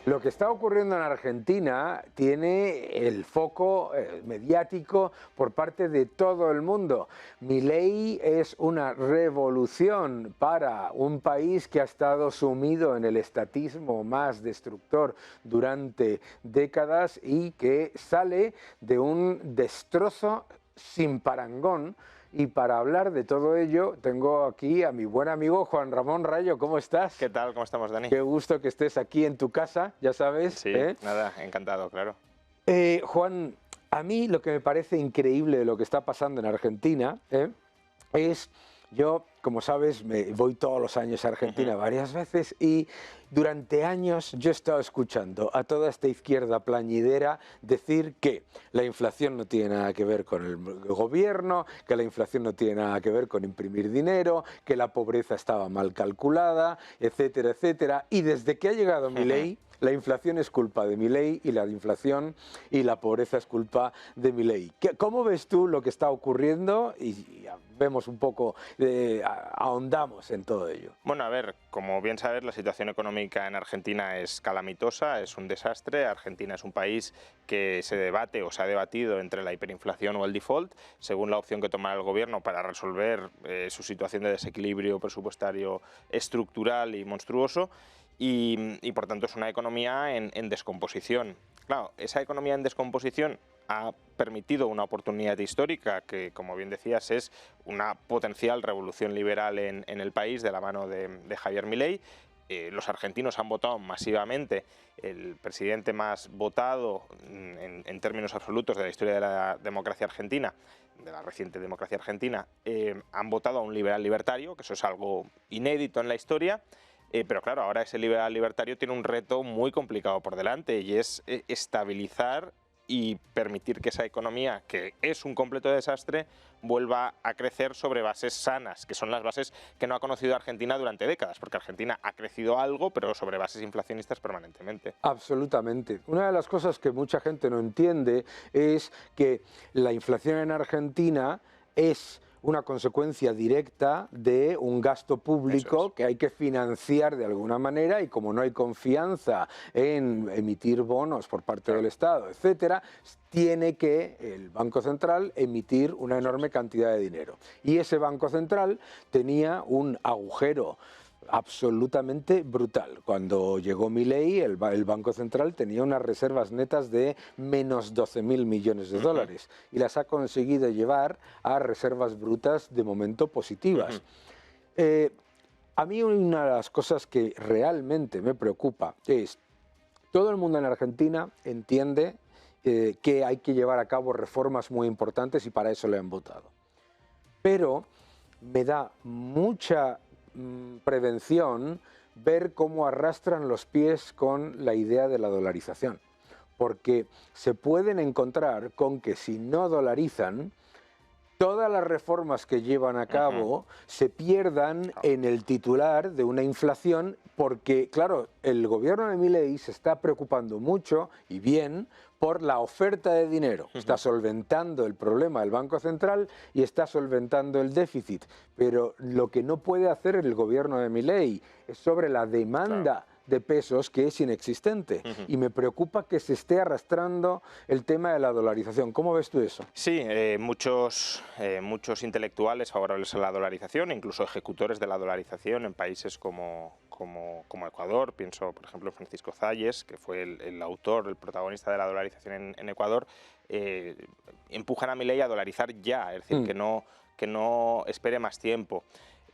Lo que está ocurriendo en Argentina tiene el foco mediático por parte de todo el mundo. Milei es una revolución para un país que ha estado sumido en el estatismo más destructor durante décadas y que sale de un destrozo sin parangón. Y para hablar de todo ello, tengo aquí a mi buen amigo Juan Ramón Rayo. ¿Cómo estás? ¿Qué tal? ¿Cómo estamos, Dani? Qué gusto que estés aquí en tu casa, ya sabes. Sí, nada, encantado, claro. Juan, a mí lo que me parece increíble de lo que está pasando en Argentina es, yo, como sabes, me voy todos los años a Argentina varias veces y durante años yo he estado escuchando a toda esta izquierda plañidera decir que la inflación no tiene nada que ver con el gobierno, que la inflación no tiene nada que ver con imprimir dinero, que la pobreza estaba mal calculada, etcétera, etcétera. Y desde que ha llegado Milei, la inflación es culpa de Milei y la inflación y la pobreza es culpa de Milei. ¿Cómo ves tú lo que está ocurriendo? Y vemos un poco, ahondamos en todo ello. Bueno, a ver, como bien sabes, la situación económica en Argentina es calamitosa, es un desastre. Argentina es un país que se debate o se ha debatido entre la hiperinflación o el default, según la opción que tomará el gobierno para resolver su situación de desequilibrio presupuestario estructural y monstruoso. Y por tanto es una economía en descomposición. Claro, esa economía en descomposición ha permitido una oportunidad histórica que, como bien decías, es una potencial revolución liberal en el país de la mano de Javier Milei. Los argentinos han votado masivamente, el presidente más votado en términos absolutos de la historia de la democracia argentina, de la reciente democracia argentina, han votado a un liberal libertario, que eso es algo inédito en la historia. Pero claro, ahora ese liberal libertario tiene un reto muy complicado por delante y es estabilizar y permitir que esa economía, que es un completo desastre, vuelva a crecer sobre bases sanas, que son las bases que no ha conocido Argentina durante décadas, porque Argentina ha crecido algo, pero sobre bases inflacionistas permanentemente. Absolutamente. Una de las cosas que mucha gente no entiende es que la inflación en Argentina es una consecuencia directa de un gasto público que hay que financiar de alguna manera y como no hay confianza en emitir bonos por parte del Estado, etcétera, tiene que el Banco Central emitir una enorme cantidad de dinero. Y ese Banco Central tenía un agujero absolutamente brutal. Cuando llegó Milei, el Banco Central tenía unas reservas netas de menos 12.000 millones de dólares y las ha conseguido llevar a reservas brutas de momento positivas. A mí una de las cosas que realmente me preocupa es, todo el mundo en Argentina entiende que hay que llevar a cabo reformas muy importantes y para eso le han votado. Pero me da mucha prevención ver cómo arrastran los pies con la idea de la dolarización, porque se pueden encontrar con que si no dolarizan, todas las reformas que llevan a cabo se pierdan en el titular de una inflación porque, claro, el gobierno de Milei se está preocupando mucho y bien por la oferta de dinero. Está solventando el problema del Banco Central y está solventando el déficit. Pero lo que no puede hacer el gobierno de Milei es sobre la demanda de pesos que es inexistente. Y me preocupa que se esté arrastrando el tema de la dolarización. ¿Cómo ves tú eso? Sí, muchos intelectuales favorables a la dolarización, incluso ejecutores de la dolarización en países como Ecuador. Pienso, por ejemplo, en Francisco Zayes, que fue el autor, el protagonista de la dolarización en Ecuador. Empujan a Milei a dolarizar ya, es decir, que no espere más tiempo.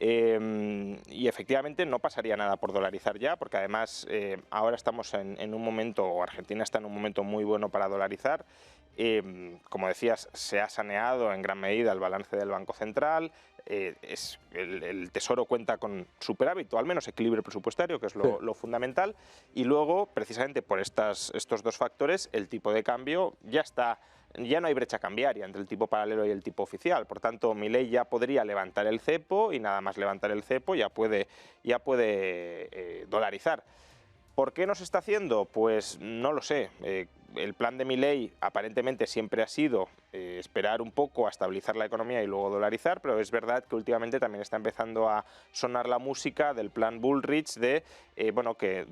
Y efectivamente no pasaría nada por dolarizar ya, porque además ahora estamos en un momento, o Argentina está en un momento muy bueno para dolarizar. Como decías, se ha saneado en gran medida el balance del Banco Central, el Tesoro cuenta con superávit, o al menos equilibrio presupuestario, que es lo fundamental, y luego, precisamente por estos dos factores, el tipo de cambio ya no hay brecha cambiaria entre el tipo paralelo y el tipo oficial. Por tanto, Milei ya podría levantar el cepo y nada más levantar el cepo ya puede dolarizar. ¿Por qué no se está haciendo? Pues no lo sé. el plan de Milei aparentemente siempre ha sido esperar un poco a estabilizar la economía y luego dolarizar, pero es verdad que últimamente también está empezando a sonar la música del plan Bullrich de bueno, que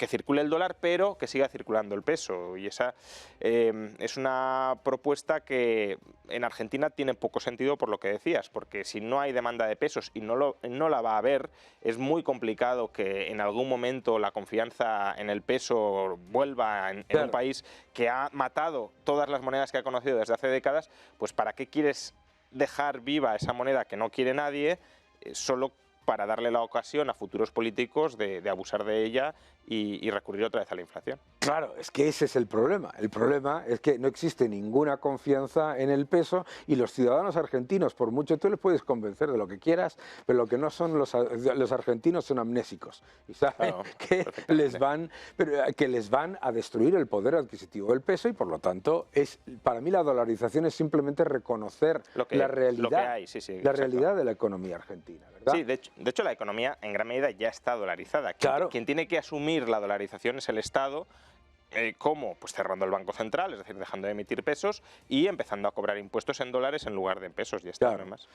circule el dólar, pero que siga circulando el peso. Y esa es una propuesta que en Argentina tiene poco sentido por lo que decías, porque si no hay demanda de pesos y no la va a haber, es muy complicado que en algún momento la confianza en el peso vuelva en un país que ha matado todas las monedas que ha conocido desde hace décadas. Pues ¿para qué quieres dejar viva esa moneda que no quiere nadie solo para darle la ocasión a futuros políticos de abusar de ella y recurrir otra vez a la inflación? Claro, es que ese es el problema. El problema es que no existe ninguna confianza en el peso y los ciudadanos argentinos, por mucho tú les puedes convencer de lo que quieras, pero lo que no son los argentinos son amnésicos y saben que les van a destruir el poder adquisitivo del peso y por lo tanto para mí la dolarización es simplemente reconocer la realidad, la realidad de la economía argentina, ¿verdad? Sí, de hecho la economía en gran medida ya está dolarizada. Quien tiene que asumir la dolarización es el Estado. ¿Cómo? Pues cerrando el Banco Central, es decir, dejando de emitir pesos y empezando a cobrar impuestos en dólares en lugar de en pesos. Ya está, no más.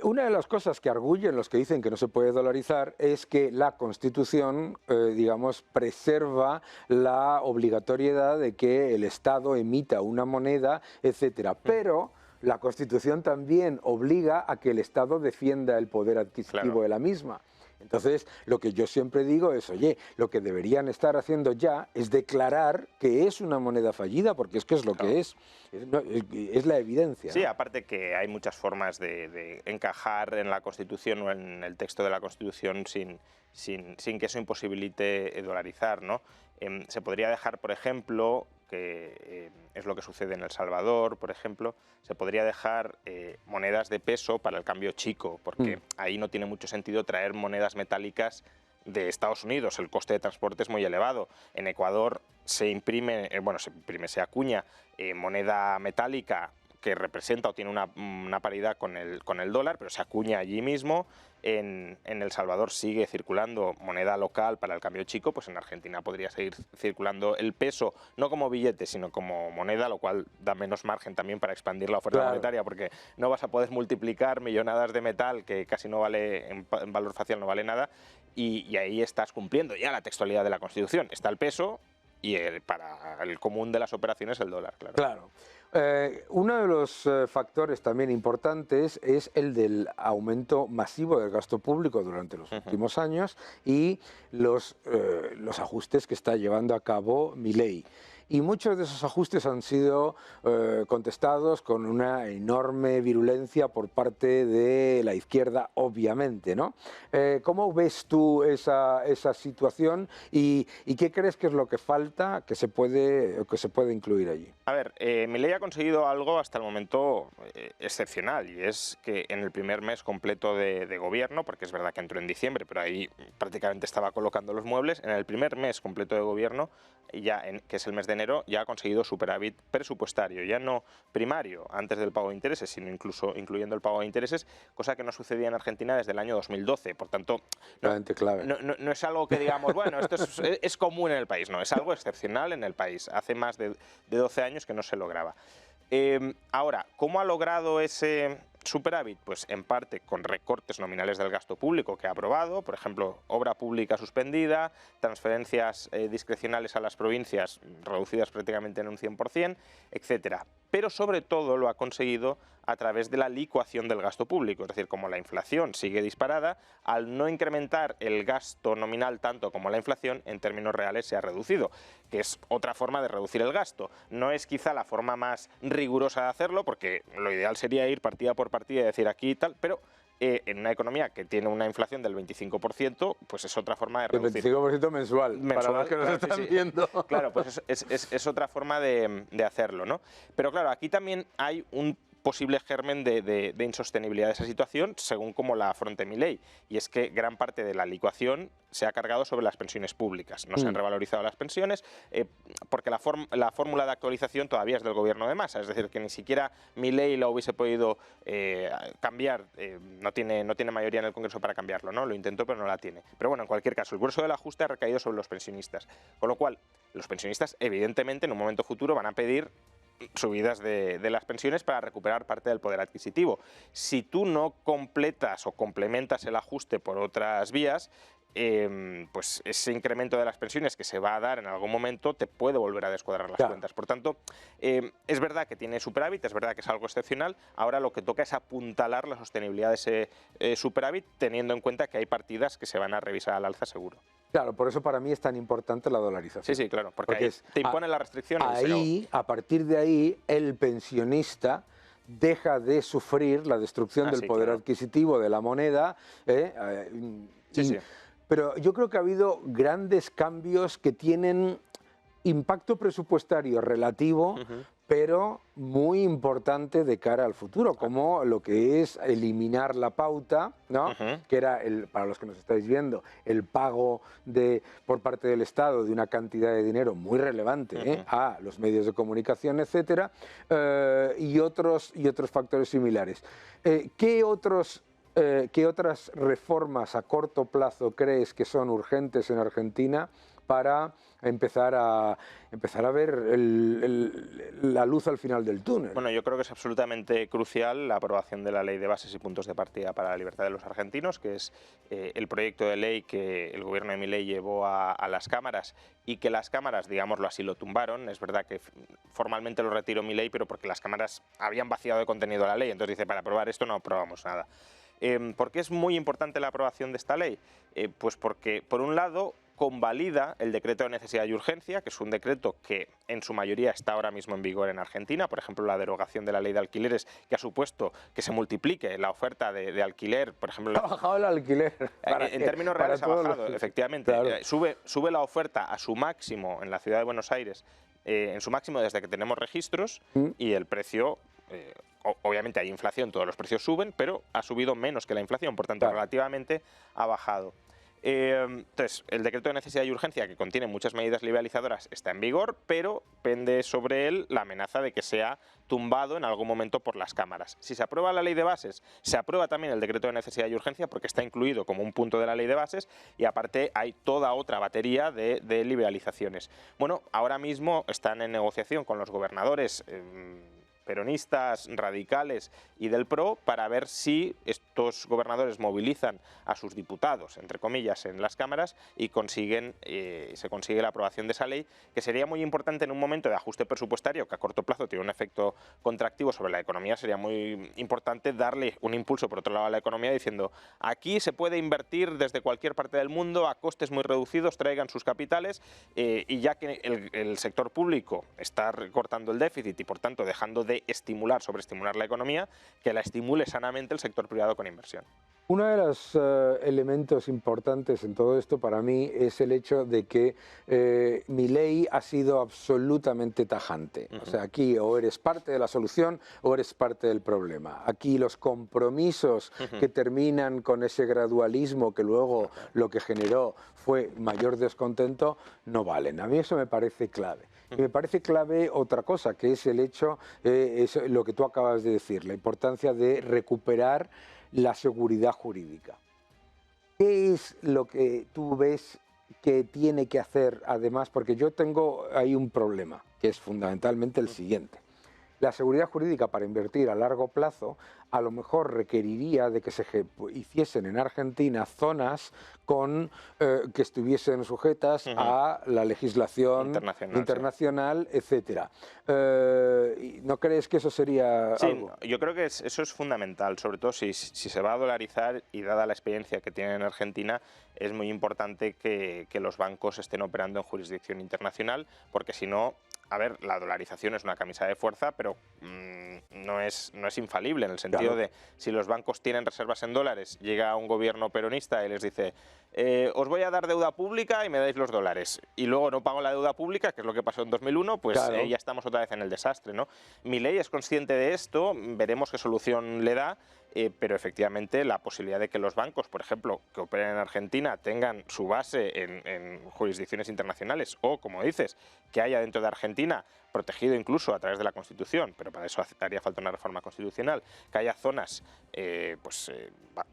Una de las cosas que arguyen los que dicen que no se puede dolarizar es que la Constitución, digamos, preserva la obligatoriedad de que el Estado emita una moneda, etcétera. Pero la Constitución también obliga a que el Estado defienda el poder adquisitivo de la misma. Entonces, lo que yo siempre digo es, oye, lo que deberían estar haciendo ya es declarar que es una moneda fallida, porque es que es lo que es la evidencia. Sí, ¿no? Aparte que hay muchas formas de encajar en la Constitución o en el texto de la Constitución sin que eso imposibilite dolarizar, ¿no? Se podría dejar, por ejemplo, que es lo que sucede en El Salvador, por ejemplo, se podría dejar monedas de peso para el cambio chico, porque ahí no tiene mucho sentido traer monedas metálicas de Estados Unidos, el coste de transporte es muy elevado. En Ecuador se acuña moneda metálica que representa o tiene una paridad con el dólar, pero se acuña allí mismo. En El Salvador sigue circulando moneda local para el cambio chico, pues en Argentina podría seguir circulando el peso, no como billete, sino como moneda, lo cual da menos margen también para expandir la oferta monetaria, porque no vas a poder multiplicar millonadas de metal, que casi no vale, en valor facial no vale nada, y ahí estás cumpliendo ya la textualidad de la Constitución. Está el peso y para el común de las operaciones el dólar, claro. Uno de los factores también importantes es el del aumento masivo del gasto público durante los últimos años y los ajustes que está llevando a cabo Milei. Y muchos de esos ajustes han sido contestados con una enorme virulencia por parte de la izquierda, obviamente, ¿no? ¿Cómo ves tú esa situación y qué crees que es lo que falta que se puede incluir allí? A ver, Milei ha conseguido algo hasta el momento excepcional, y es que en el primer mes completo de gobierno, porque es verdad que entró en diciembre, pero ahí prácticamente estaba colocando los muebles, en el primer mes completo de gobierno, que es el mes de enero, ya ha conseguido superávit presupuestario, ya no primario antes del pago de intereses, sino incluso incluyendo el pago de intereses, cosa que no sucedía en Argentina desde el año 2012. Por tanto, no es algo que digamos, bueno, esto es común en el país, no, es algo excepcional en el país. Hace más de 12 años que no se lograba. Ahora, ¿cómo ha logrado ese superávit? Pues en parte con recortes nominales del gasto público que ha aprobado, por ejemplo, obra pública suspendida, transferencias discrecionales a las provincias reducidas prácticamente en un 100%, etcétera. Pero sobre todo lo ha conseguido a través de la licuación del gasto público, es decir, como la inflación sigue disparada, al no incrementar el gasto nominal tanto como la inflación, en términos reales se ha reducido, que es otra forma de reducir el gasto. No es quizá la forma más rigurosa de hacerlo, porque lo ideal sería ir partida por partida y decir aquí y tal, pero en una economía que tiene una inflación del 25%, pues es otra forma de reducir. El 25% mensual, para los que nos están viendo. Claro, pues es otra forma de hacerlo, ¿no? Pero claro, aquí también hay un posible germen de insostenibilidad de esa situación, según cómo la afronte Milei, y es que gran parte de la licuación se ha cargado sobre las pensiones públicas. No se han revalorizado las pensiones porque la fórmula de actualización todavía es del gobierno de Massa, es decir, que ni siquiera Milei lo hubiese podido cambiar, no tiene mayoría en el Congreso para cambiarlo, ¿no? Lo intentó pero no la tiene. Pero bueno, en cualquier caso, el grueso del ajuste ha recaído sobre los pensionistas, con lo cual los pensionistas evidentemente en un momento futuro van a pedir subidas de las pensiones para recuperar parte del poder adquisitivo. Si tú no completas o complementas el ajuste por otras vías, pues ese incremento de las pensiones que se va a dar en algún momento te puede volver a descuadrar las cuentas. Por tanto, es verdad que tiene superávit, es verdad que es algo excepcional. Ahora lo que toca es apuntalar la sostenibilidad de ese superávit, teniendo en cuenta que hay partidas que se van a revisar al alza seguro. Claro, por eso para mí es tan importante la dolarización. Sí, claro, porque ahí te imponen la restricción. Ahí, a partir de ahí, el pensionista deja de sufrir la destrucción del poder adquisitivo de la moneda. Pero yo creo que ha habido grandes cambios que tienen impacto presupuestario relativo, pero muy importante de cara al futuro, como lo que es eliminar la pauta, ¿no? Que era, para los que nos estáis viendo, el pago por parte del Estado de una cantidad de dinero muy relevante a los medios de comunicación, etcétera, y otros factores similares. ¿Qué otras reformas a corto plazo crees que son urgentes en Argentina para empezar a ver la luz al final del túnel? Bueno, yo creo que es absolutamente crucial la aprobación de la Ley de Bases y Puntos de Partida para la Libertad de los Argentinos, que es el proyecto de ley que el gobierno de Milei llevó a las cámaras y que las cámaras, digámoslo así, lo tumbaron. Es verdad que formalmente lo retiró Milei, pero porque las cámaras habían vaciado de contenido la ley. Entonces dice, para aprobar esto no aprobamos nada. ¿Por qué es muy importante la aprobación de esta ley? Pues porque, por un lado, convalida el decreto de necesidad y urgencia, que es un decreto que en su mayoría está ahora mismo en vigor en Argentina. Por ejemplo, la derogación de la ley de alquileres, que ha supuesto que se multiplique la oferta de alquiler. Por ejemplo, ha bajado el alquiler. En términos reales ha bajado, efectivamente. Claro. Sube la oferta a su máximo en la ciudad de Buenos Aires, en su máximo desde que tenemos registros, y el precio... obviamente hay inflación, todos los precios suben, pero ha subido menos que la inflación, por tanto, relativamente ha bajado. Entonces, el decreto de necesidad y urgencia, que contiene muchas medidas liberalizadoras, está en vigor, pero pende sobre él la amenaza de que sea tumbado en algún momento por las cámaras. Si se aprueba la ley de bases, se aprueba también el decreto de necesidad y urgencia, porque está incluido como un punto de la ley de bases, y aparte hay toda otra batería de liberalizaciones. Bueno, ahora mismo están en negociación con los gobernadores peronistas, radicales y del PRO, para ver si estos gobernadores movilizan a sus diputados, entre comillas, en las cámaras y se consigue la aprobación de esa ley, que sería muy importante en un momento de ajuste presupuestario que a corto plazo tiene un efecto contractivo sobre la economía. Sería muy importante darle un impulso por otro lado a la economía, diciendo, aquí se puede invertir desde cualquier parte del mundo a costes muy reducidos, traigan sus capitales, y ya que el sector público está recortando el déficit y por tanto dejando de sobreestimular la economía, que la estimule sanamente el sector privado con inversión. Uno de los elementos importantes en todo esto para mí es el hecho de que Milei ha sido absolutamente tajante. O sea, aquí o eres parte de la solución o eres parte del problema. Aquí los compromisos que terminan con ese gradualismo que luego lo que generó fue mayor descontento no valen. A mí eso me parece clave. Y me parece clave otra cosa, que es el hecho, es lo que tú acabas de decir, la importancia de recuperar la seguridad jurídica. ¿Qué es lo que tú ves que tiene que hacer además? Porque yo tengo ahí un problema, que es fundamentalmente el siguiente. La seguridad jurídica para invertir a largo plazo a lo mejor requeriría de que se hiciesen en Argentina zonas que estuviesen sujetas a la legislación internacional, etcétera. ¿No crees que eso sería algo? Yo creo que eso es fundamental, sobre todo si se va a dolarizar, y dada la experiencia que tienen en Argentina, es muy importante que los bancos estén operando en jurisdicción internacional, porque si no, a ver, la dolarización es una camisa de fuerza, pero no es infalible, en el sentido de, si los bancos tienen reservas en dólares, llega un gobierno peronista y les dice, os voy a dar deuda pública y me dais los dólares, y luego no pago la deuda pública, que es lo que pasó en 2001, pues ya estamos otra vez en el desastre, ¿no? Milei es consciente de esto, veremos qué solución le da, pero efectivamente la posibilidad de que los bancos, por ejemplo, que operen en Argentina, tengan su base en jurisdicciones internacionales, o, como dices, que haya dentro de Argentina, protegido incluso a través de la Constitución, pero para eso haría falta una reforma constitucional, que haya zonas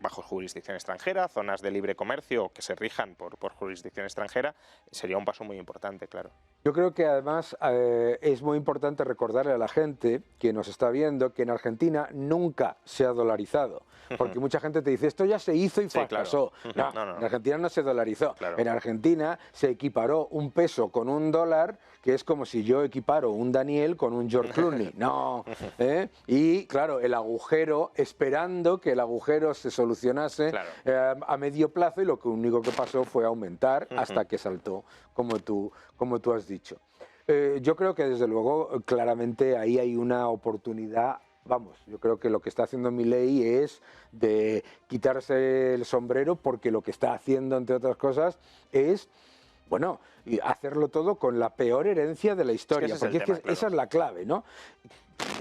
bajo jurisdicción extranjera, zonas de libre comercio que se rijan por jurisdicción extranjera, sería un paso muy importante, claro. Yo creo que además es muy importante recordarle a la gente que nos está viendo que en Argentina nunca se ha dolarizado. Porque mucha gente te dice, esto ya se hizo y fracasó. Claro. No, en Argentina no se dolarizó. Claro. En Argentina se equiparó un peso con un dólar, que es como si yo equiparo un Daniel con un George Clooney. No. Y claro, el agujero, esperando que el agujero se solucionase a medio plazo, y lo único que pasó fue aumentar hasta que saltó, como tú has dicho. Yo creo que desde luego claramente ahí hay una oportunidad. Vamos, yo creo que lo que está haciendo Milei es de quitarse el sombrero, porque lo que está haciendo, entre otras cosas, es, bueno, hacerlo todo con la peor herencia de la historia, porque esa es la clave, ¿no?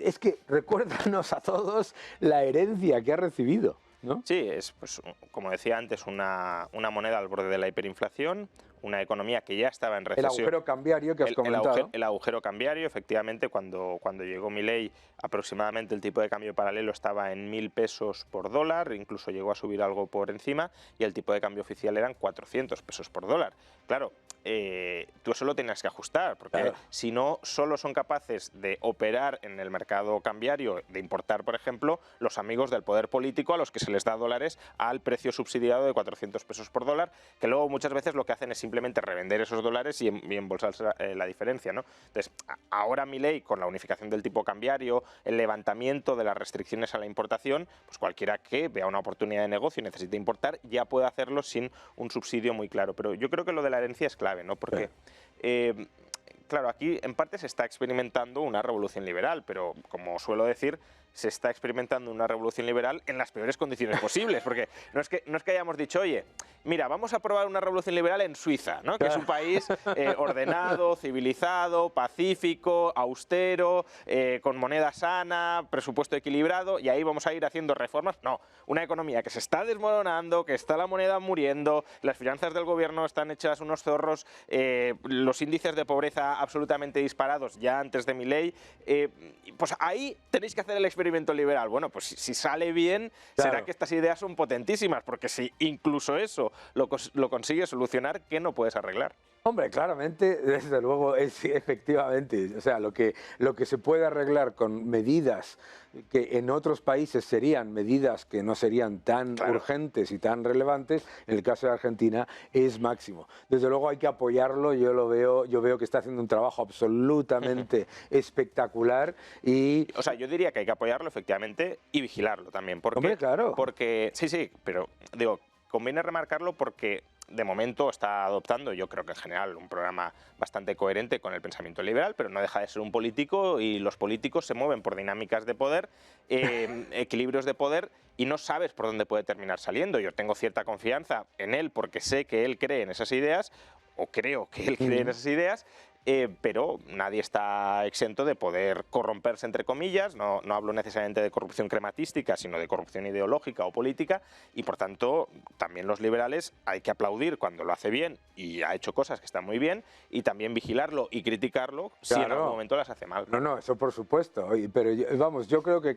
Es que recuérdanos a todos la herencia que ha recibido, ¿no? Sí, es, pues, como decía antes, una moneda al borde de la hiperinflación, una economía que ya estaba en recesión. El agujero cambiario que has comentado. El agujero cambiario, efectivamente, cuando llegó Milei, aproximadamente el tipo de cambio paralelo estaba en 1.000 pesos por dólar, incluso llegó a subir algo por encima, y el tipo de cambio oficial eran 400 pesos por dólar. Claro, tú eso lo tenías que ajustar, porque si no solo son capaces de operar en el mercado cambiario, de importar, por ejemplo, los amigos del poder político a los que se les da dólares al precio subsidiado de 400 pesos por dólar, que luego muchas veces lo que hacen es simplemente revender esos dólares y embolsarse la diferencia, ¿no? Entonces, ahora Milei, con la unificación del tipo cambiario, el levantamiento de las restricciones a la importación, pues cualquiera que vea una oportunidad de negocio y necesite importar ya puede hacerlo sin un subsidio muy claro. Pero yo creo que lo de la herencia es clave, ¿no? Porque claro, aquí en parte se está experimentando una revolución liberal, pero como suelo decir, se está experimentando una revolución liberal en las peores condiciones posibles, porque no es que hayamos dicho, oye, mira, vamos a probar una revolución liberal en Suiza, ¿no? Que es un país ordenado, civilizado, pacífico, austero, con moneda sana, presupuesto equilibrado, y ahí vamos a ir haciendo reformas. No, una economía que se está desmoronando, que está la moneda muriendo, las finanzas del gobierno están hechas unos zorros, los índices de pobreza absolutamente disparados ya antes de Milei, pues ahí tenéis que hacer el experimento liberal. Bueno, pues si sale bien, será que estas ideas son potentísimas, porque si incluso eso lo consigues solucionar, ¿qué no puedes arreglar? Hombre, claramente, desde luego, es efectivamente, o sea, lo que se puede arreglar con medidas que en otros países serían medidas que no serían tan urgentes y tan relevantes, en el caso de Argentina es máximo. Desde luego hay que apoyarlo, yo veo que está haciendo un trabajo absolutamente espectacular y... O sea, yo diría que hay que apoyarlo efectivamente y vigilarlo también, porque... Hombre, claro. Porque, sí, pero digo, conviene remarcarlo porque de momento está adoptando, yo creo que en general, un programa bastante coherente con el pensamiento liberal, pero no deja de ser un político y los políticos se mueven por dinámicas de poder, equilibrios de poder, y no sabes por dónde puede terminar saliendo. Yo tengo cierta confianza en él porque sé que él cree en esas ideas, o creo que él cree en esas ideas, pero nadie está exento de poder corromperse, entre comillas. No hablo necesariamente de corrupción crematística, sino de corrupción ideológica o política, y por tanto también los liberales hay que aplaudir cuando lo hace bien y ha hecho cosas que están muy bien, y también vigilarlo y criticarlo si en algún momento las hace mal. No, eso por supuesto, pero vamos, yo creo que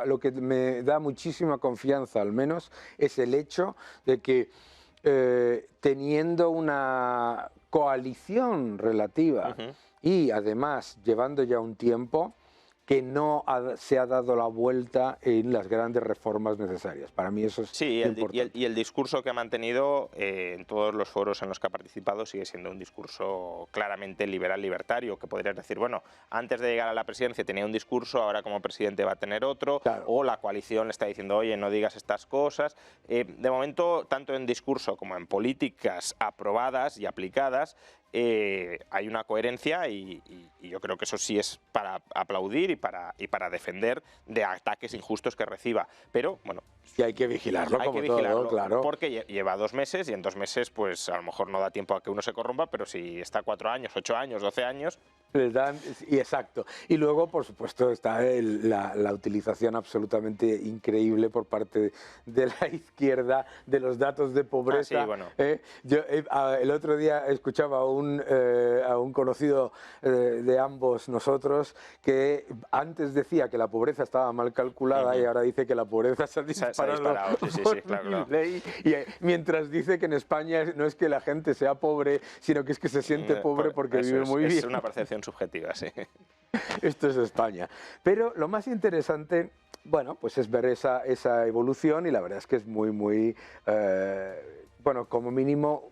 lo que me da muchísima confianza, al menos, es el hecho de que teniendo una coalición relativa y además llevando ya un tiempo, que no se ha dado la vuelta en las grandes reformas necesarias. Para mí eso es importante. Y el discurso que ha mantenido en todos los foros en los que ha participado sigue siendo un discurso claramente liberal-libertario, que podrías decir, bueno, antes de llegar a la presidencia tenía un discurso, ahora como presidente va a tener otro, o la coalición le está diciendo, oye, no digas estas cosas. De momento, tanto en discurso como en políticas aprobadas y aplicadas, hay una coherencia y yo creo que eso sí es para aplaudir y para defender de ataques injustos que reciba. Pero, bueno... Y hay que vigilarlo, todo, claro. Porque lleva 2 meses y en 2 meses, pues a lo mejor no da tiempo a que uno se corrompa, pero si está 4 años, 8 años, 12 años, Les dan, y exacto. Y luego, por supuesto, está la utilización absolutamente increíble por parte de la izquierda de los datos de pobreza. Sí, bueno. Yo el otro día escuchaba a un conocido de ambos nosotros que antes decía que la pobreza estaba mal calculada y ahora dice que la pobreza se ha disparado. Sí, claro. Y mientras dice que en España no es que la gente sea pobre, sino que es que se siente pobre porque vive muy bien. Es una percepción subjetiva, sí. Esto es España. Pero lo más interesante, bueno, pues es ver esa evolución y la verdad es que es muy, bueno, como mínimo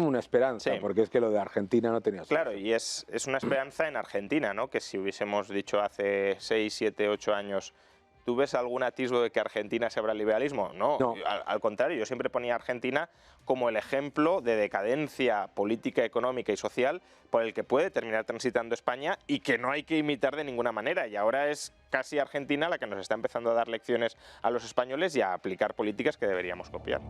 una esperanza, Sí. porque es que lo de Argentina no tenía sentido. Claro, y es una esperanza en Argentina, ¿no? Que si hubiésemos dicho hace 6, 7, 8 años, ¿tú ves algún atisbo de que Argentina se abra al liberalismo? No. Al contrario, yo siempre ponía a Argentina como el ejemplo de decadencia política, económica y social por el que puede terminar transitando España y que no hay que imitar de ninguna manera. Y ahora es casi Argentina la que nos está empezando a dar lecciones a los españoles y a aplicar políticas que deberíamos copiar.